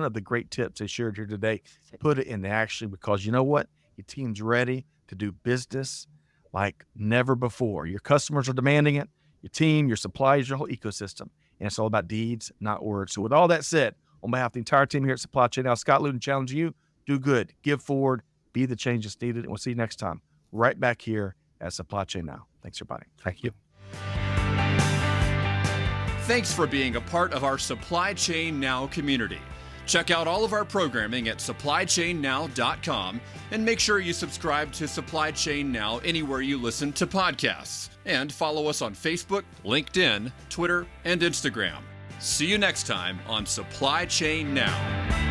[SPEAKER 2] of the great tips they shared here today, put it into action, because you know what? Your team's ready to do business like never before. Your customers are demanding it, your team, your suppliers, your whole ecosystem. And it's all about deeds, not words. So with all that said, on behalf of the entire team here at Supply Chain Now, Scott Luton challenging you, do good, give forward, be the change that's needed. And we'll see you next time right back here at Supply Chain Now. Thanks, everybody.
[SPEAKER 5] Thank you.
[SPEAKER 1] Thanks for being a part of our Supply Chain Now community. Check out all of our programming at supplychainnow.com and make sure you subscribe to Supply Chain Now anywhere you listen to podcasts. And follow us on Facebook, LinkedIn, Twitter, and Instagram. See you next time on Supply Chain Now.